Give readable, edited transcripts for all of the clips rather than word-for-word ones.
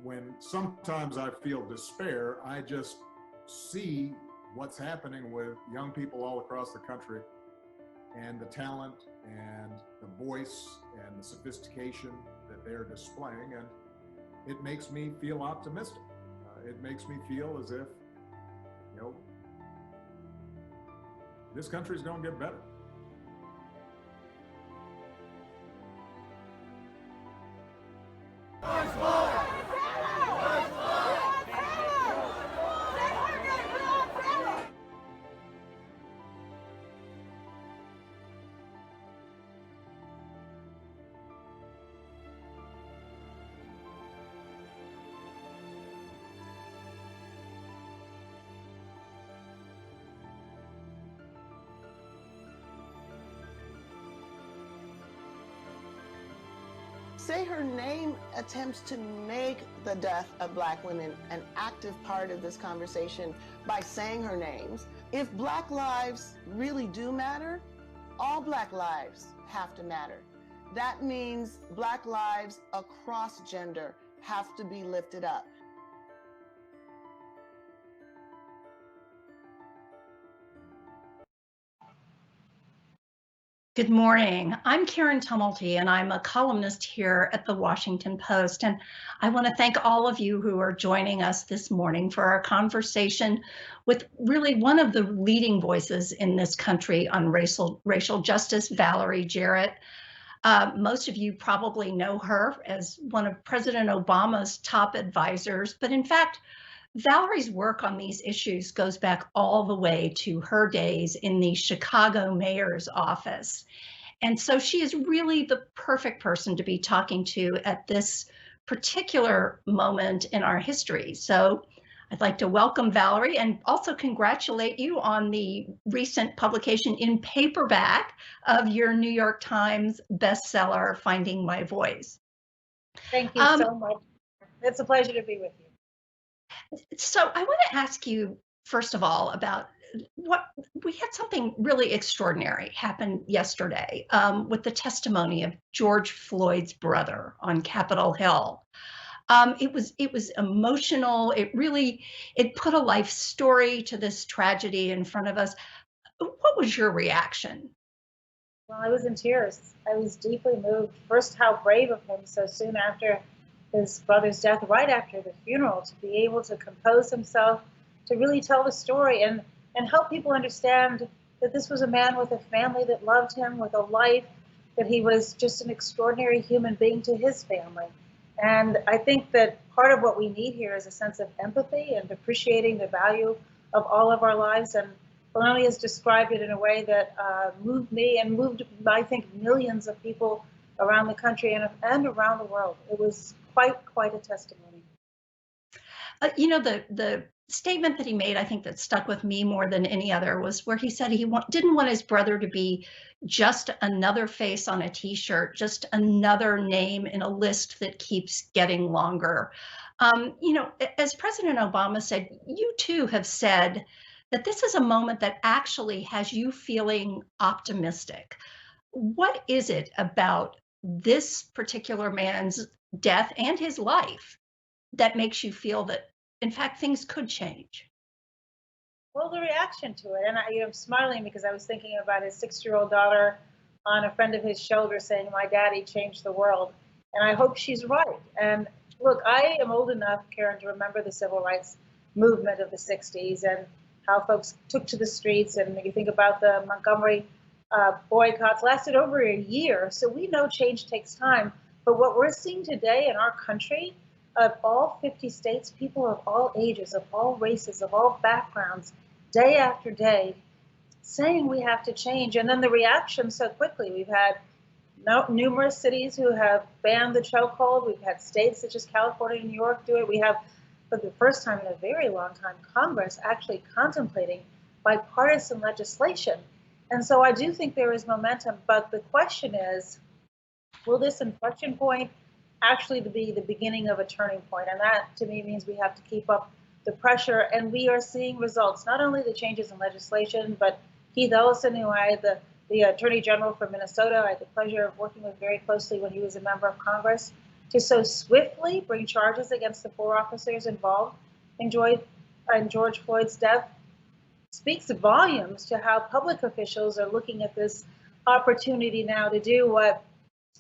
when sometimes I feel despair, I just see what's happening with young people all across the country and the talent and the voice and the sophistication that they're displaying, and it makes me feel optimistic. It makes me feel as if, you know, this country's going to get better. Say Her Name attempts to make the death of Black women an active part of this conversation by saying her names. If Black lives really do matter, all Black lives have to matter. That means Black lives across gender have to be lifted up. Good morning. I'm Karen Tumulty, and I'm a columnist here at the Washington Post. And I want to thank all of you who are joining us this morning for our conversation with really one of the leading voices in this country on racial justice, Valerie Jarrett. Most of you probably know her as one of President Obama's top advisors, but in fact, Valerie's work on these issues goes back all the way to her days in the Chicago mayor's office. And so she is really the perfect person to be talking to at this particular moment in our history. So I'd like to welcome Valerie and also congratulate you on the recent publication in paperback of your New York Times bestseller, Finding My Voice. Thank you so much. It's a pleasure to be with you. So I want to ask you, first of all, about what we had something really extraordinary happen yesterday with the testimony of George Floyd's brother on Capitol Hill. It was emotional. It put a life story to this tragedy in front of us. What was your reaction? Well, I was in tears. I was deeply moved. First, how brave of him so soon after his brother's death, right after the funeral, to be able to compose himself, to really tell the story and help people understand that this was a man with a family that loved him, with a life, that he was just an extraordinary human being to his family. And I think that part of what we need here is a sense of empathy and appreciating the value of all of our lives. And Valerie has described it in a way that moved me and moved, I think, millions of people around the country and around the world. It was quite a testimony. The statement that he made, I think that stuck with me more than any other, was where he said he didn't want his brother to be just another face on a T-shirt, just another name in a list that keeps getting longer. As President Obama said, you too have said that this is a moment that actually has you feeling optimistic. What is it about this particular man's death and his life that makes you feel that, in fact, things could change? Well, the reaction to it, and I'm smiling because I was thinking about his 6-year-old daughter on a friend of his shoulder saying, "My daddy changed the world," and I hope she's right. And look, I am old enough, Karen, to remember the civil rights movement of the 60s and how folks took to the streets, and you think about the Montgomery boycotts lasted over a year, so we know change takes time. But what we're seeing today in our country, of all 50 states, people of all ages, of all races, of all backgrounds, day after day, saying we have to change. And then the reaction so quickly. We've had numerous cities who have banned the chokehold. We've had states such as California and New York do it. We have, for the first time in a very long time, Congress actually contemplating bipartisan legislation. And so I do think there is momentum, but the question is, will this inflection point actually be the beginning of a turning point? And that, to me, means we have to keep up the pressure. And we are seeing results, not only the changes in legislation, but Keith Ellison, who I had the Attorney General from Minnesota, I had the pleasure of working with very closely when he was a member of Congress. to so swiftly bring charges against the 4 officers involved in George Floyd's death speaks volumes to how public officials are looking at this opportunity now to do what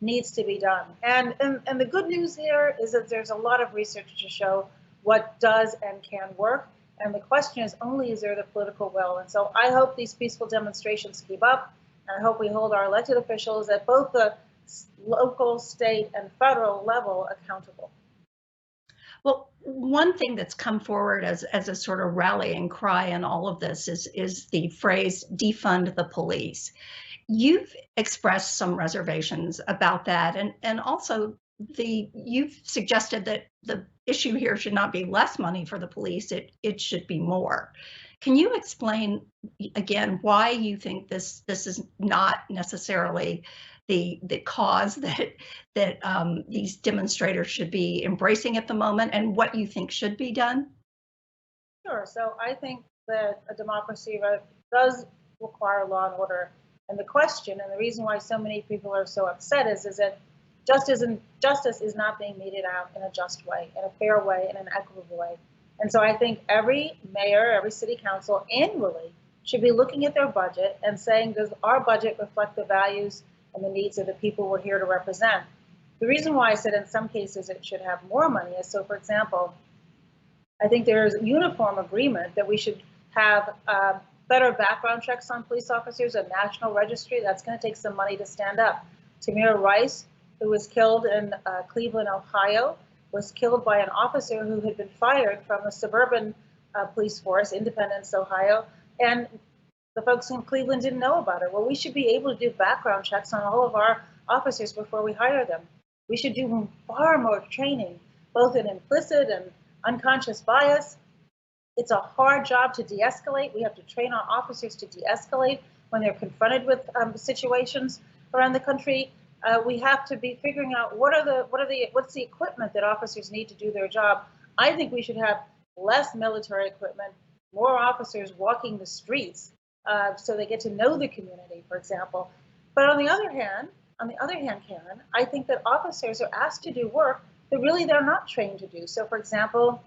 needs to be done. And the good news here is that there's a lot of research to show what does and can work. And the question is only, is there the political will? And so I hope these peaceful demonstrations keep up. And I hope we hold our elected officials at both the local, state, and federal level accountable. Well, one thing that's come forward as a sort of rallying cry in all of this is the phrase defund the police. You've expressed some reservations about that, and also you've suggested that the issue here should not be less money for the police, it should be more. Can you explain again why you think this is not necessarily the cause that these demonstrators should be embracing at the moment, and what you think should be done? Sure. So I think that a democracy does require law and order. And the question, and the reason why so many people are so upset is that justice is not being meted out in a just way, in a fair way, in an equitable way. And so I think every mayor, every city council annually should be looking at their budget and saying, does our budget reflect the values and the needs of the people we're here to represent? The reason why I said in some cases it should have more money is, so for example, I think there's a uniform agreement that we should have better background checks on police officers, a national registry. That's going to take some money to stand up. Tamir Rice, who was killed in Cleveland, Ohio, was killed by an officer who had been fired from a suburban police force, Independence, Ohio, and the folks in Cleveland didn't know about it. Well, we should be able to do background checks on all of our officers before we hire them. We should do far more training, both in implicit and unconscious bias. It's a hard job to de-escalate. We have to train our officers to de-escalate when they're confronted with situations around the country. We have to be figuring out what's the equipment that officers need to do their job. I think we should have less military equipment, more officers walking the streets so they get to know the community, for example. But on the other hand, Karen, I think that officers are asked to do work that really they're not trained to do. So, for example,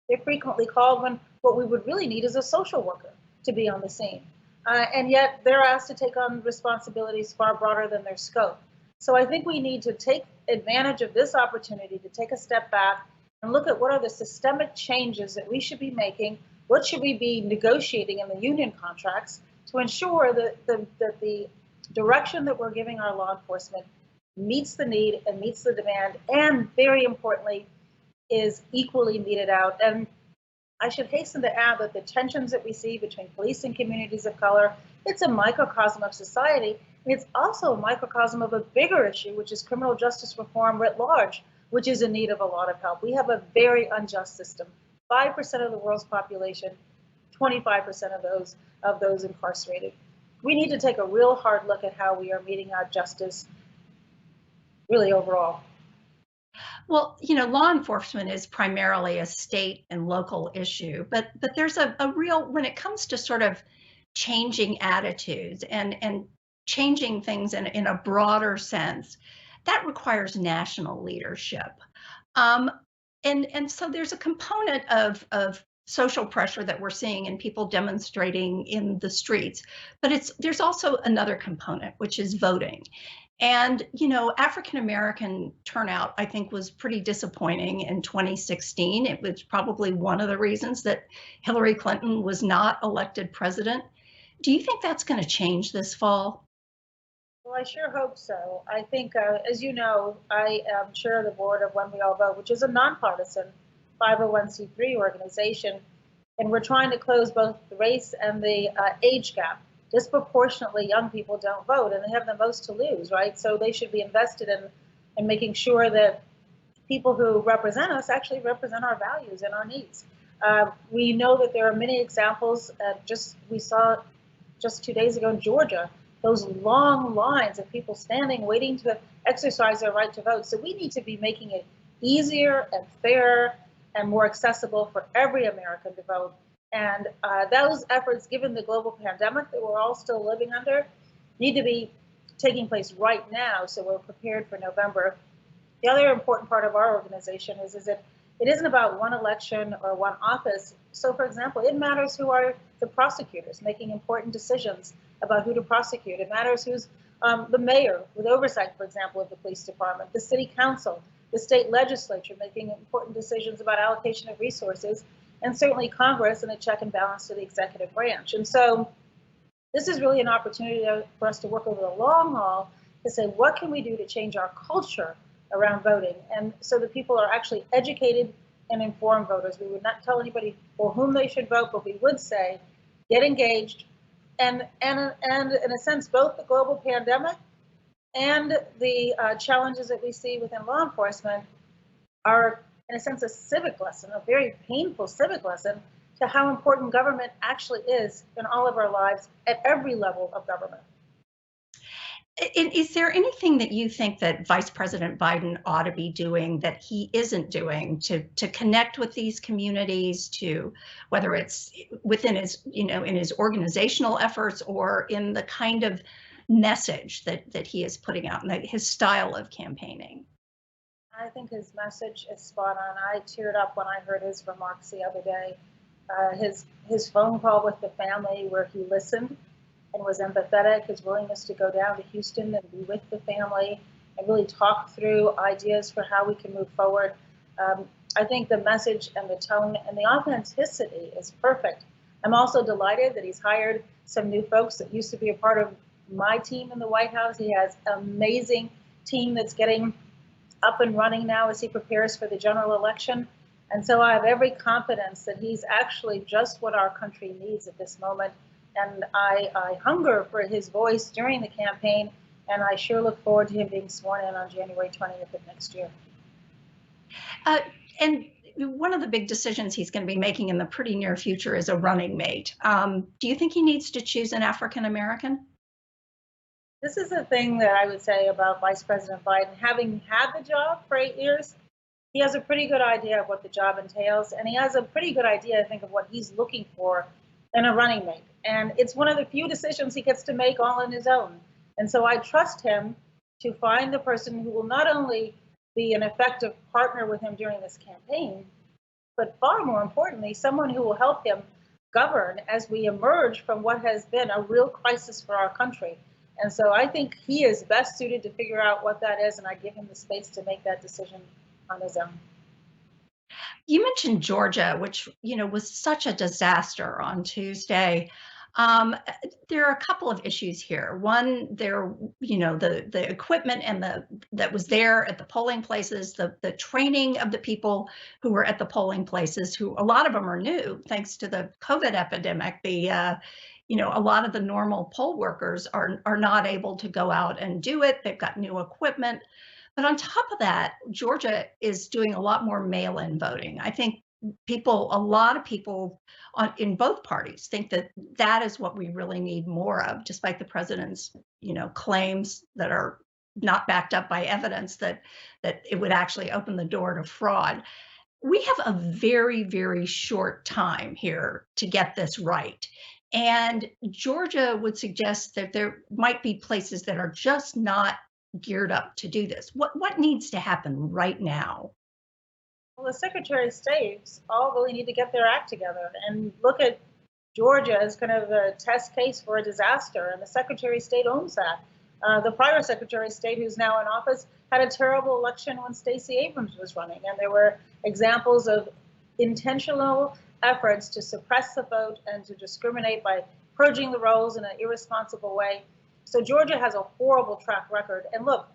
they're frequently called when what we would really need is a social worker to be on the scene. And yet they're asked to take on responsibilities far broader than their scope. So I think we need to take advantage of this opportunity to take a step back and look at what are the systemic changes that we should be making, what should we be negotiating in the union contracts to ensure that the direction that we're giving our law enforcement meets the need and meets the demand, and very importantly, is equally meted out. And I should hasten to add that the tensions that we see between police and communities of color, it's a microcosm of society. And it's also a microcosm of a bigger issue, which is criminal justice reform writ large, which is in need of a lot of help. We have a very unjust system. 5% of the world's population, 25% of those incarcerated. We need to take a real hard look at how we are meting out justice really overall. Well, law enforcement is primarily a state and local issue, but there's a real, when it comes to sort of changing attitudes and changing things in a broader sense, that requires national leadership. And so there's a component of social pressure that we're seeing in people demonstrating in the streets, but there's also another component, which is voting. And, African American turnout, I think, was pretty disappointing in 2016. It was probably one of the reasons that Hillary Clinton was not elected president. Do you think that's going to change this fall? Well, I sure hope so. I think, as you know, I am chair of the board of When We All Vote, which is a nonpartisan 501c3 organization. And we're trying to close both the race and the age gap. Disproportionately young people don't vote, and they have the most to lose, right? So they should be invested in making sure that people who represent us actually represent our values and our needs. We know that there are many examples. We saw just 2 days ago in Georgia, those long lines of people standing, waiting to exercise their right to vote. So we need to be making it easier and fairer and more accessible for every American to vote. And those efforts, given the global pandemic that we're all still living under, need to be taking place right now so we're prepared for November. The other important part of our organization is that it isn't about one election or one office. So, for example, it matters who are the prosecutors making important decisions about who to prosecute. It matters who's the mayor with oversight, for example, of the police department, the city council, the state legislature making important decisions about allocation of resources, and certainly Congress and a check and balance to the executive branch. And so this is really an opportunity for us to work over the long haul to say, what can we do to change our culture around voting? And so that people are actually educated and informed voters. We would not tell anybody for whom they should vote, but we would say, get engaged. And in a sense, both the global pandemic and the challenges that we see within law enforcement are, in a sense, a civic lesson, a very painful civic lesson to how important government actually is in all of our lives at every level of government. Is there anything that you think that Vice President Biden ought to be doing that he isn't doing to connect with these communities, to whether it's within his, in his organizational efforts or in the kind of message that he is putting out and his style of campaigning? I think his message is spot on. I teared up when I heard his remarks the other day. His phone call with the family where he listened and was empathetic, his willingness to go down to Houston and be with the family and really talk through ideas for how we can move forward. I think the message and the tone and the authenticity is perfect. I'm also delighted that he's hired some new folks that used to be a part of my team in the White House. He has an amazing team that's getting up and running now as he prepares for the general election. And so I have every confidence that he's actually just what our country needs at this moment. And I hunger for his voice during the campaign, and I sure look forward to him being sworn in on January 20th of next year. And one of the big decisions he's going to be making in the pretty near future is a running mate. Do you think he needs to choose an African American? This is the thing that I would say about Vice President Biden. Having had the job for 8 years, he has a pretty good idea of what the job entails, and he has a pretty good idea, I think, of what he's looking for in a running mate. And it's one of the few decisions he gets to make all on his own. And so I trust him to find the person who will not only be an effective partner with him during this campaign, but far more importantly, someone who will help him govern as we emerge from what has been a real crisis for our country. And so I think he is best suited to figure out what that is, and I give him the space to make that decision on his own. You mentioned Georgia, which was such a disaster on Tuesday. There are a couple of issues here. One, the equipment and that was there at the polling places, the training of the people who were at the polling places, who a lot of them are new thanks to the COVID epidemic. A lot of the normal poll workers are not able to go out and do it. They've got new equipment. But on top of that, Georgia is doing a lot more mail-in voting. I think a lot of people in both parties think that is what we really need more of, despite the president's, claims that are not backed up by evidence that it would actually open the door to fraud. We have a very, very short time here to get this right. And Georgia would suggest that there might be places that are just not geared up to do this. What needs to happen right now? Well, the Secretary of States all really need to get their act together and look at Georgia as kind of a test case for a disaster, and the Secretary of State owns that. The prior Secretary of State, who's now in office, had a terrible election when Stacey Abrams was running, and there were examples of intentional efforts to suppress the vote and to discriminate by purging the rolls in an irresponsible way. So Georgia has a horrible track record. And look,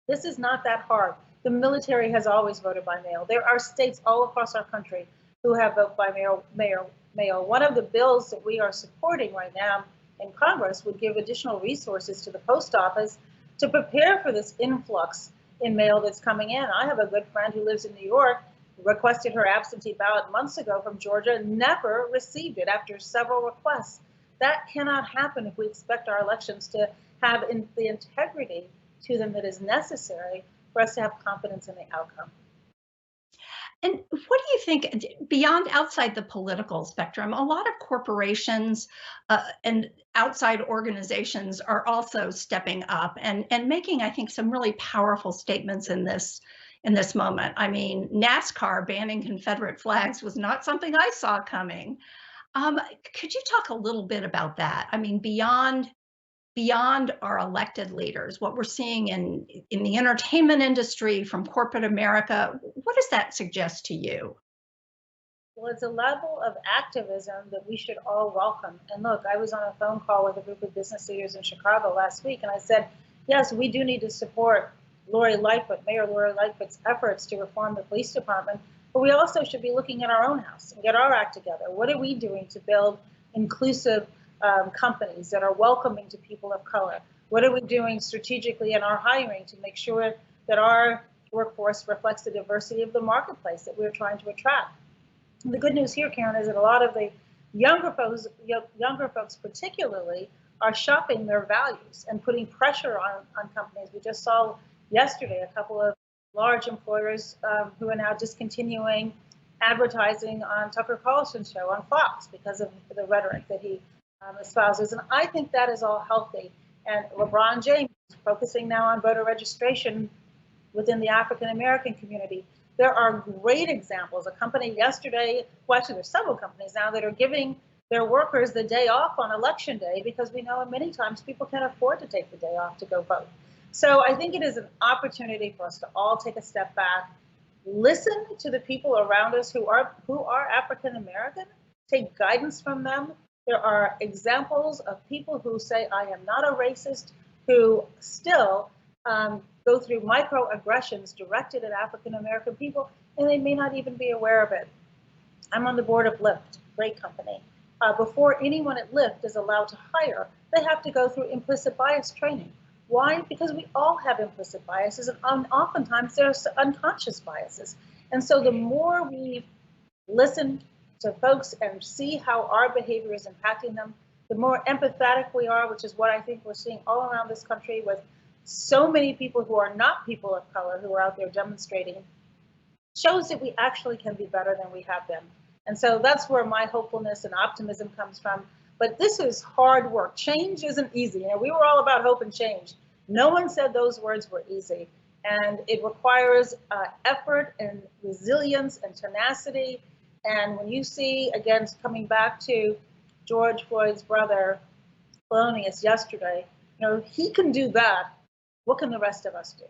this is not that hard. The military has always voted by mail. There are states all across our country who have voted by mail. One of the bills that we are supporting right now in Congress would give additional resources to the post office to prepare for this influx in mail that's coming in. I have a good friend who lives in New York, requested her absentee ballot months ago from Georgia, never received it after several requests. That cannot happen if we expect our elections to have the integrity to them that is necessary for us to have confidence in the outcome. And what do you think beyond outside the political spectrum? A lot of corporations and outside organizations are also stepping up and making, I think, some really powerful statements in this moment. I mean, NASCAR banning Confederate flags was not something I saw coming. Um, could you talk a little bit about that? I mean, beyond our elected leaders, what we're seeing in the entertainment industry from corporate America, what does that suggest to you? Well, it's a level of activism that we should all welcome. And look, I was on a phone call with a group of business leaders in Chicago last week, and I said, yes, we do need to support Mayor Lori Lightfoot's efforts to reform the police department, but we also should be looking at our own house and get our act together. What are we doing to build inclusive companies that are welcoming to people of color? What are we doing strategically in our hiring to make sure that our workforce reflects the diversity of the marketplace that we're trying to attract? The good news here, Karen, is that a lot of the younger folks particularly, are shopping their values and putting pressure on companies. We just saw yesterday a couple of large employers who are now discontinuing advertising on Tucker Carlson's show on Fox because of the rhetoric that he espouses. And I think that is all healthy. And LeBron James is focusing now on voter registration within the African American community. There are great examples. A company yesterday, well, actually there's several companies now that are giving their workers the day off on election day because we know many times people can't afford to take the day off to go vote. So I think it is an opportunity for us to all take a step back, listen to the people around us who are African American, take guidance from them. There are examples of people who say, I am not a racist, who still go through microaggressions directed at African American people, and they may not even be aware of it. I'm on the board of Lyft, great company. Before anyone at Lyft is allowed to hire, they have to go through implicit bias training. Why? Because we all have implicit biases, and oftentimes there's unconscious biases. And so the more we listen to folks and see how our behavior is impacting them, the more empathetic we are, which is what I think we're seeing all around this country with so many people who are not people of color who are out there demonstrating, shows that we actually can be better than we have been. And so that's where my hopefulness and optimism comes from. But this is hard work. Change isn't easy. You know, we were all about hope and change. No one said those words were easy. And it requires effort and resilience and tenacity. And when you see, again, coming back to George Floyd's brother, Thelonious, yesterday, you know, he can do that. What can the rest of us do?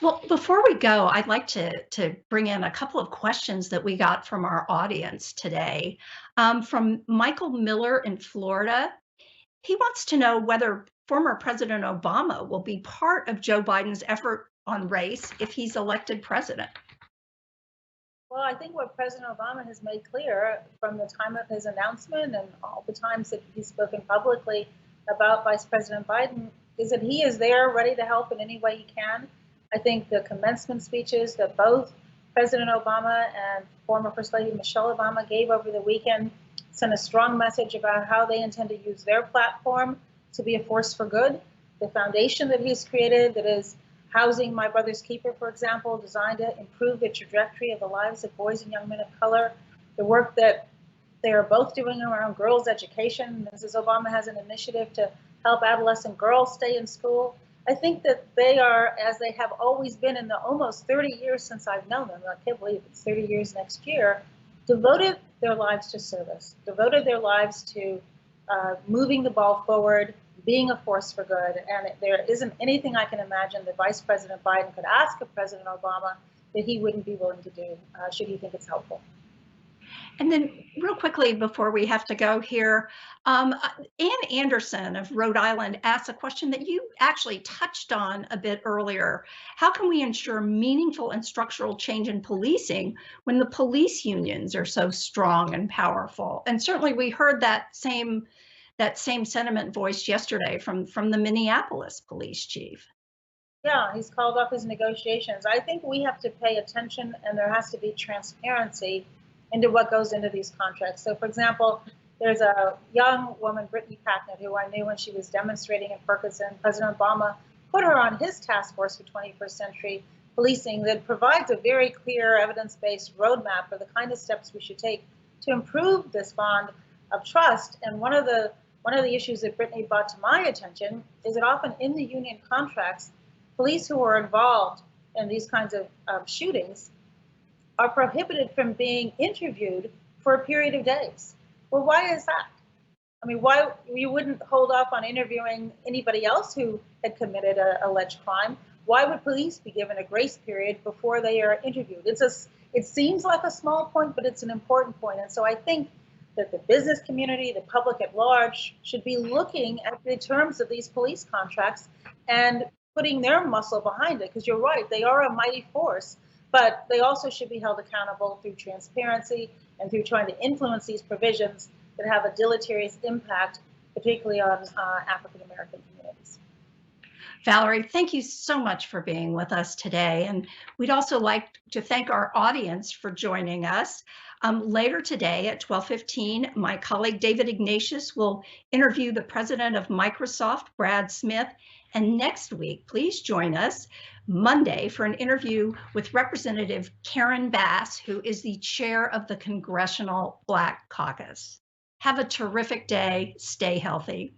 Well, before we go, I'd like to bring in a couple of questions that we got from our audience today. From Michael Miller in Florida. He wants to know whether former President Obama will be part of Joe Biden's effort on race if he's elected president. Well, I think what President Obama has made clear from the time of his announcement and all the times that he's spoken publicly about Vice President Biden is that he is there ready to help in any way he can. I think the commencement speeches that both President Obama and former First Lady Michelle Obama gave over the weekend sent a strong message about how they intend to use their platform to be a force for good. The foundation that he's created that is housing My Brother's Keeper, for example, designed to improve the trajectory of the lives of boys and young men of color. The work that they are both doing around girls' education. Mrs. Obama has an initiative to help adolescent girls stay in school. I think that they are, as they have always been in the almost 30 years since I've known them, I can't believe it's 30 years next year, devoted their lives to service, devoted their lives to moving the ball forward, being a force for good. And there isn't anything I can imagine that Vice President Biden could ask of President Obama that he wouldn't be willing to do, should he think it's helpful. And then real quickly before we have to go here, Ann Anderson of Rhode Island asked a question that you actually touched on a bit earlier. How can we ensure meaningful and structural change in policing when the police unions are so strong and powerful? And certainly we heard that same sentiment voiced yesterday from the Minneapolis police chief. Yeah, he's called off his negotiations. I think we have to pay attention, and there has to be transparency into what goes into these contracts. So, for example, there's a young woman, Brittany Packnett, who I knew when she was demonstrating in Ferguson. President Obama put her on his task force for 21st Century policing that provides a very clear evidence-based roadmap for the kind of steps we should take to improve this bond of trust. And one of the issues that Brittany brought to my attention is that often in the union contracts, police who are involved in these kinds of shootings are prohibited from being interviewed for a period of days. Well, why is that? I mean, why you wouldn't hold off on interviewing anybody else who had committed an alleged crime? Why would police be given a grace period before they are interviewed? It seems like a small point, but it's an important point. And so I think that the business community, the public at large, should be looking at the terms of these police contracts and putting their muscle behind it. Because you're right, they are a mighty force, but they also should be held accountable through transparency and through trying to influence these provisions that have a deleterious impact, particularly on African-American communities. Valerie, thank you so much for being with us today. And we'd also like to thank our audience for joining us. Later today at 12:15, my colleague David Ignatius will interview the president of Microsoft, Brad Smith. And next week, please join us Monday for an interview with Representative Karen Bass, who is the chair of the Congressional Black Caucus. Have a terrific day. Stay healthy.